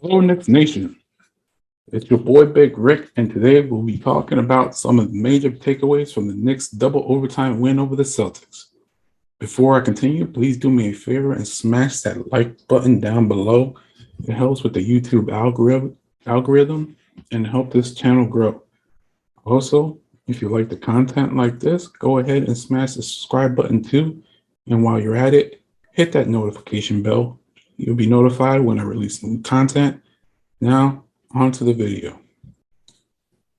Hello, Knicks Nation. It's your boy Big Rick, and today we'll be talking about some of the major takeaways from the Knicks' double overtime win over the Celtics. Before I continue, please do me a favor and smash that like button down below. It helps with the YouTube algorithm and help this channel grow. Also, if you like the content like this, go ahead and smash the subscribe button too. And while you're at it, hit that notification bell. You'll be notified when I release new content. Now, on to the video.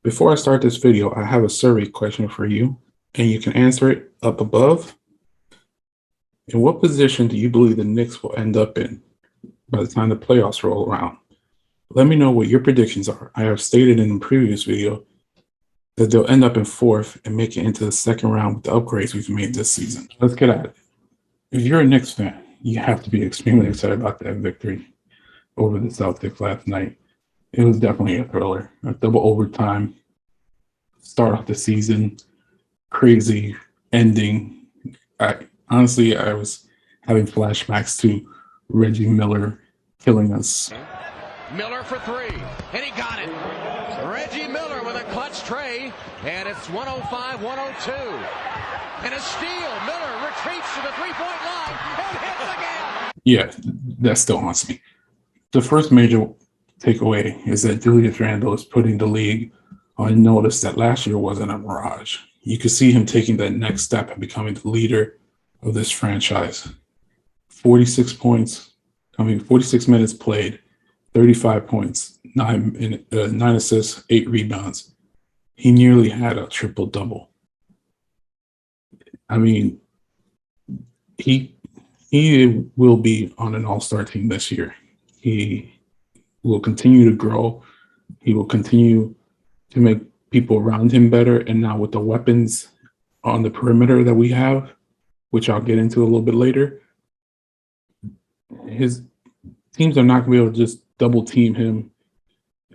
Before I start this video, I have a survey question for you, and you can answer it up above. In what position do you believe the Knicks will end up in by the time the playoffs roll around? Let me know what your predictions are. I have stated in the previous video that they'll end up in fourth and make it into the second round with the upgrades we've made this season. Let's get at it. If you're a Knicks fan, you have to be extremely excited about that victory over the Celtics last night. It was definitely a thriller. A double overtime, start off the season, crazy ending. I was having flashbacks to Reggie Miller killing us. Miller for three, and he got it. Reggie Miller with a clutch tray, and it's 105-102. And a steal. Miller retreats to the three-point line and hits again. Yeah, that still haunts me. The first major takeaway is that Julius Randle is putting the league on notice that last year wasn't a mirage. You could see him taking that next step and becoming the leader of this franchise. 46 points, 46 minutes played, 35 points, 9 assists, 8 rebounds. He nearly had a triple-double. I mean, he will be on an all-star team this year. He will continue to grow. He will continue to make people around him better. And now with the weapons on the perimeter that we have, which I'll get into a little bit later, his teams are not going to be able to just double team him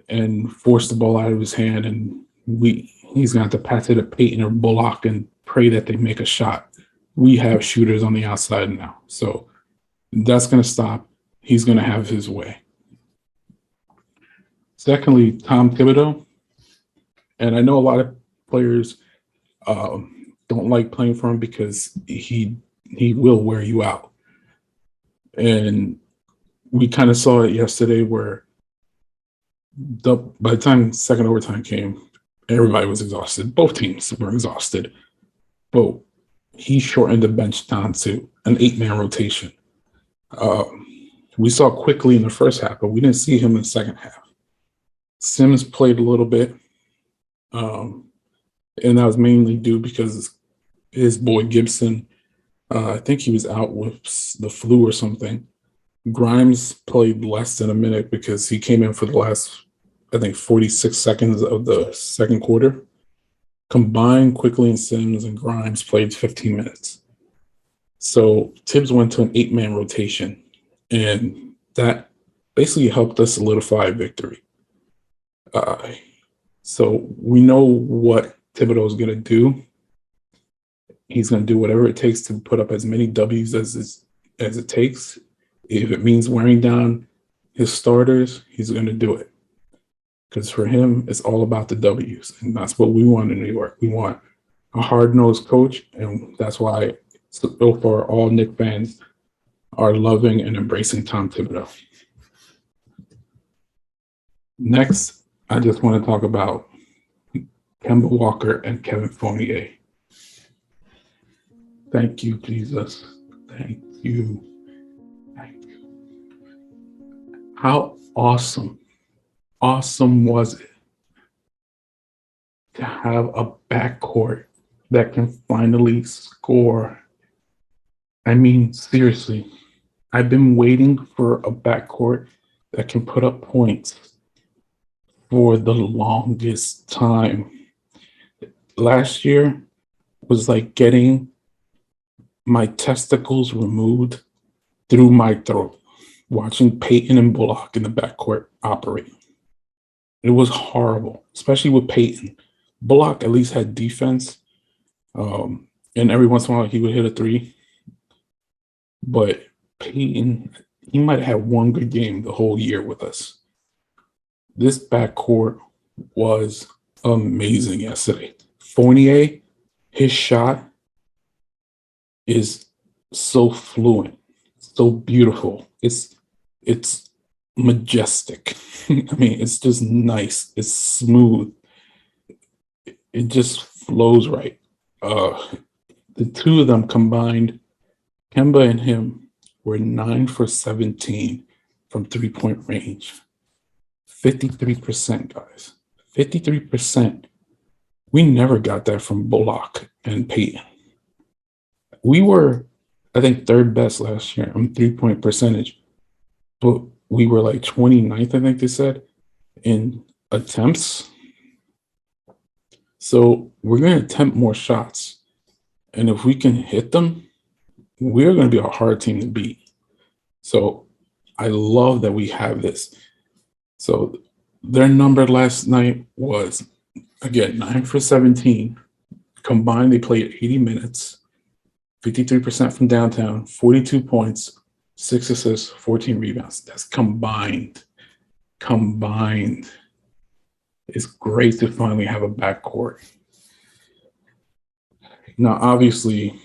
and force the ball out of his hand. And he's going to have to pass it to Peyton or Bullock and pray that they make a shot. We have shooters on the outside now. So that's going to stop. He's going to have his way. Secondly, Tom Thibodeau. And I know a lot of players don't like playing for him because he will wear you out. And we kind of saw it yesterday where by the time second overtime came, everybody was exhausted. Both teams were exhausted. But he shortened the bench down to an 8-man rotation. We saw quickly in the first half, but we didn't see him in the second half. Sims played a little bit, and that was mainly due because his boy Gibson, I think he was out with the flu or something. Grimes played less than a minute because he came in for the last, 46 seconds of the second quarter. Combined, Quickly and Sims and Grimes played 15 minutes. So Tibbs went to an 8-man rotation, and that basically helped us solidify victory. So we know what Thibodeau is going to do. He's going to do whatever it takes to put up as many W's as it takes. If it means wearing down his starters, he's going to do it. Because for him, it's all about the W's, and that's what we want in New York. We want a hard-nosed coach, and that's why so far all Knicks fans are loving and embracing Tom Thibodeau. Next, I just want to talk about Kemba Walker and Kevin Fournier. Thank you, Jesus. Thank you. Thank you. How awesome was it to have a backcourt that can finally score? I mean, seriously, I've been waiting for a backcourt that can put up points for the longest time. Last year was like getting my testicles removed through my throat, watching Peyton and Bullock in the backcourt operate. It was horrible, especially with Peyton. Bullock at least had defense, and every once in a while he would hit a three. But Peyton, he might have had one good game the whole year with us. This backcourt was amazing yesterday. Fournier, his shot is so fluent, so beautiful. It's majestic. I mean, it's just nice. It's smooth. It just flows right. The two of them combined, Kemba and him, were 9 for 17 from 3-point range. 53%, guys. 53%. We never got that from Bullock and Payton. We were, I think, third best last year on 3-point percentage, but we were like 29th, I think they said, in attempts. So we're going to attempt more shots. And if we can hit them, we're going to be a hard team to beat. So I love that we have this. So their number last night was, again, 9 for 17. Combined, they played 80 minutes, 53% from downtown, 42 points, 6 assists, 14 rebounds. That's combined. Combined. It's great to finally have a backcourt. Now, obviously,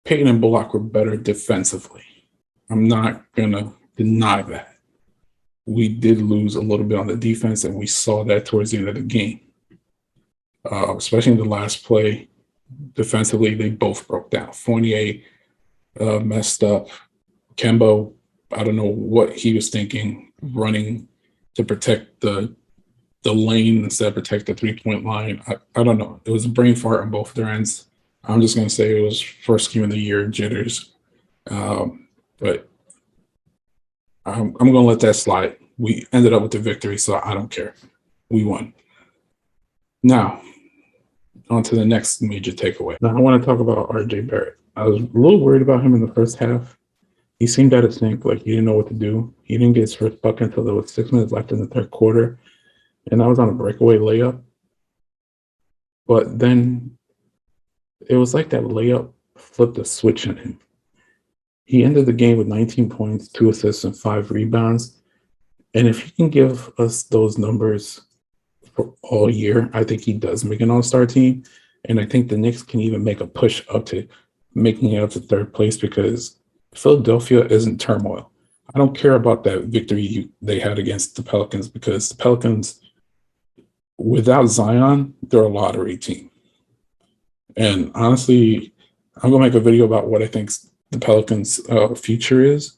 Payton and Bullock were better defensively. I'm not going to deny that. We did lose a little bit on the defense, and we saw that towards the end of the game. Especially in the last play. Defensively, they both broke down. Fournier messed up. Kemba, I don't know what he was thinking, running to protect the lane instead of protect the 3-point line. I don't know. It was a brain fart on both their ends. I'm just going to say it was first game of the year jitters. But I'm going to let that slide. We ended up with the victory, so I don't care. We won. Now, on to the next major takeaway. Now, I want to talk about RJ Barrett. I was a little worried about him in the first half. He seemed out of sync, like he didn't know what to do. He didn't get his first bucket until there was 6 minutes left in the third quarter, and I was on a breakaway layup. But then it was like that layup flipped a switch in him. He ended the game with 19 points, 2 assists, and 5 rebounds. And if he can give us those numbers for all year, I think he does make an all-star team. And I think the Knicks can even make a push up to making it up to third place because Philadelphia is in turmoil. I don't care about that victory they had against the Pelicans because the Pelicans, without Zion, they're a lottery team. And honestly, I'm going to make a video about what I think the Pelicans' future is,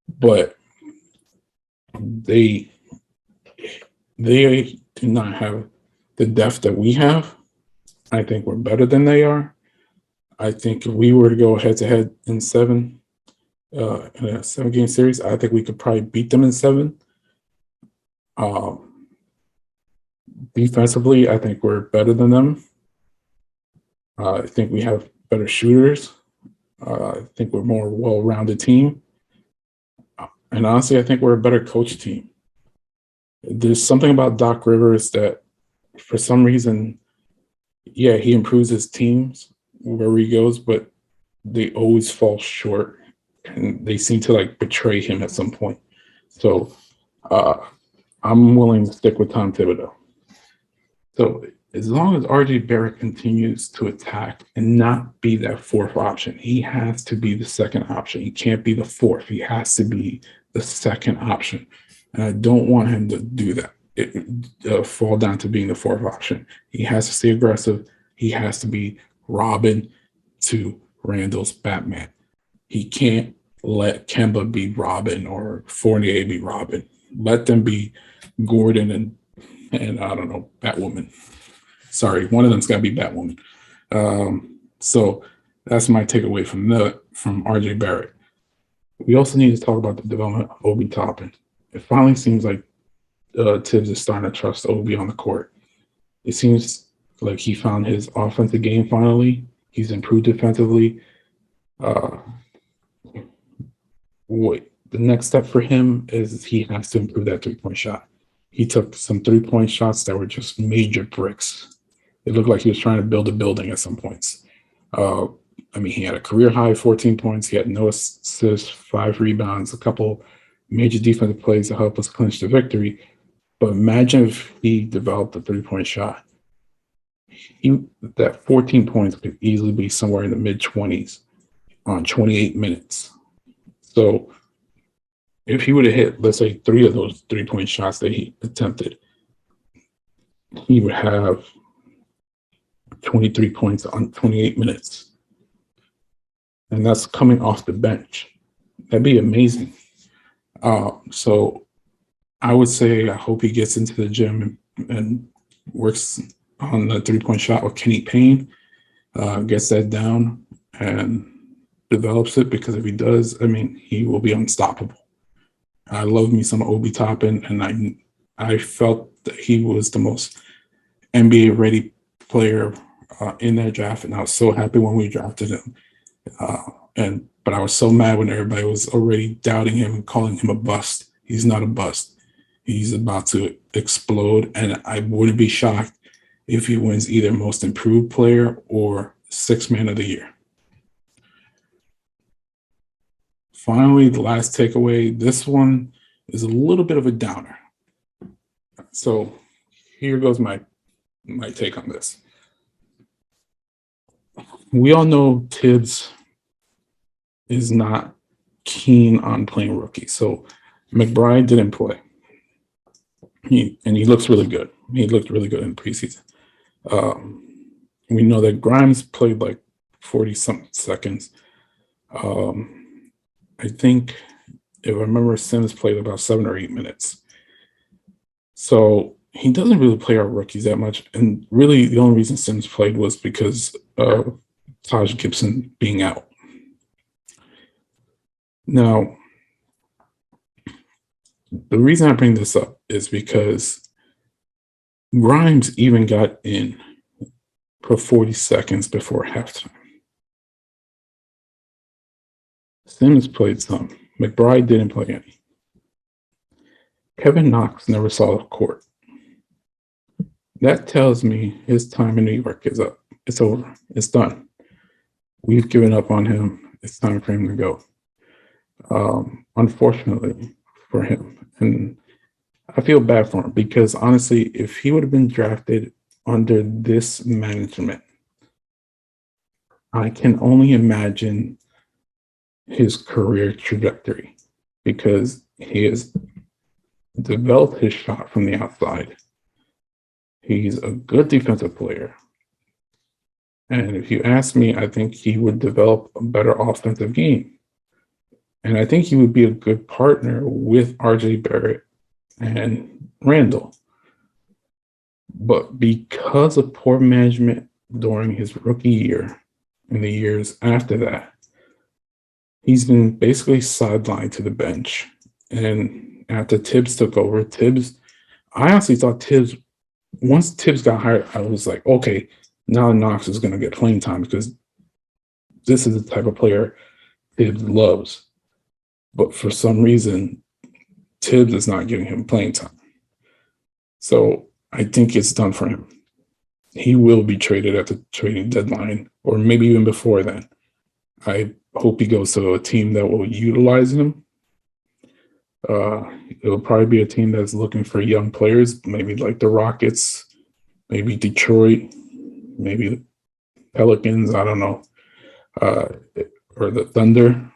but they do not have the depth that we have. I think we're better than they are. I think if we were to go head-to-head in a 7-game series, I think we could probably beat them in 7. Defensively, I think we're better than them. I think we have better shooters. I think we're a more well-rounded team. And honestly, I think we're a better coach team. There's something about Doc Rivers that for some reason, yeah, he improves his teams wherever he goes, but they always fall short and they seem to like betray him at some point. So I'm willing to stick with Tom Thibodeau. So as long as RJ Barrett continues to attack and not be that fourth option, he has to be the second option. He can't be the fourth. He has to be the second option. And I don't want him to do that. Fall down to being the fourth option. He has to stay aggressive. He has to be Robin to Randall's Batman. He can't let Kemba be Robin or Fournier be Robin. Let them be Gordon and I don't know, Batwoman. Sorry, one of them's got to be Batwoman. So that's my takeaway from RJ Barrett. We also need to talk about the development of Obi Toppin. It finally seems like Tibbs is starting to trust Obi on the court. It seems like he found his offensive game finally. He's improved defensively. The next step for him is he has to improve that 3-point shot. He took some 3-point shots that were just major bricks. It looked like he was trying to build a building at some points. He had a career high 14 points. He had no assists, 5 rebounds, a couple major defensive plays to help us clinch the victory. But imagine if he developed a 3-point shot. That 14 points could easily be somewhere in the mid-20s on 28 minutes. So if he would have hit, let's say, 3 of those 3-point shots that he attempted, he would have 23 points on 28 minutes. And that's coming off the bench. That'd be amazing. So I would say I hope he gets into the gym and works on the 3-point shot with Kenny Payne, gets that down and develops it, because if he does, I mean, he will be unstoppable. I love me some Obi Toppin, and I felt that he was the most NBA ready player in that draft, and I was so happy when we drafted him. But I was so mad when everybody was already doubting him and calling him a bust. He's not a bust. He's about to explode, and I wouldn't be shocked if he wins either most improved player or 6th man of the year. Finally, the last takeaway. This one is a little bit of a downer. So here goes my take on this. We all know Tibbs is not keen on playing rookies. So McBride didn't play. He looks really good. He looked really good in preseason. We know that Grimes played like 40-something seconds. I think, if I remember, Sims played about 7 or 8 minutes. So he doesn't really play our rookies that much. And really, the only reason Sims played was because of Taj Gibson being out. Now, the reason I bring this up is because Grimes even got in for 40 seconds before halftime. Sims played some. McBride didn't play any. Kevin Knox never saw the court. That tells me his time in New York is up. It's over. It's done. We've given up on him. It's time for him to go. Unfortunately for him. And I feel bad for him, because honestly, if he would have been drafted under this management, I can only imagine his career trajectory, because he has developed his shot from the outside. He's a good defensive player. And if you ask me, I think he would develop a better offensive game. And I think he would be a good partner with RJ Barrett and Randall. But because of poor management during his rookie year and the years after that, he's been basically sidelined to the bench. And after Tibbs took over, I honestly thought once Tibbs got hired, I was like, okay, now Knox is going to get playing time, because this is the type of player Tibbs loves. But for some reason, Tibbs is not giving him playing time. So I think it's done for him. He will be traded at the trading deadline, or maybe even before then. I hope he goes to a team that will utilize him. It'll probably be a team that's looking for young players, maybe like the Rockets, maybe Detroit, maybe the Pelicans, I don't know, or the Thunder.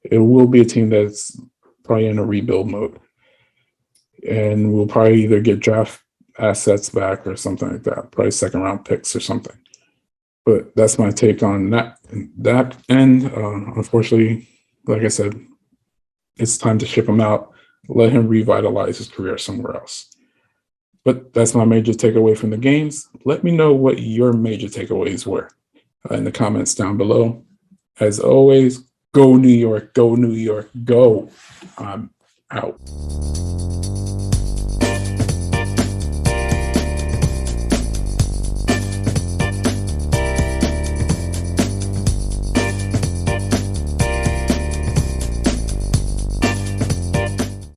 It will be a team that's probably in a rebuild mode. And we'll probably either get draft assets back or something like that, probably 2nd-round picks or something. But that's my take on that end. Unfortunately, like I said, it's time to ship him out, let him revitalize his career somewhere else. But that's my major takeaway from the games. Let me know what your major takeaways were in the comments down below. As always, go New York, go New York, go. I'm out.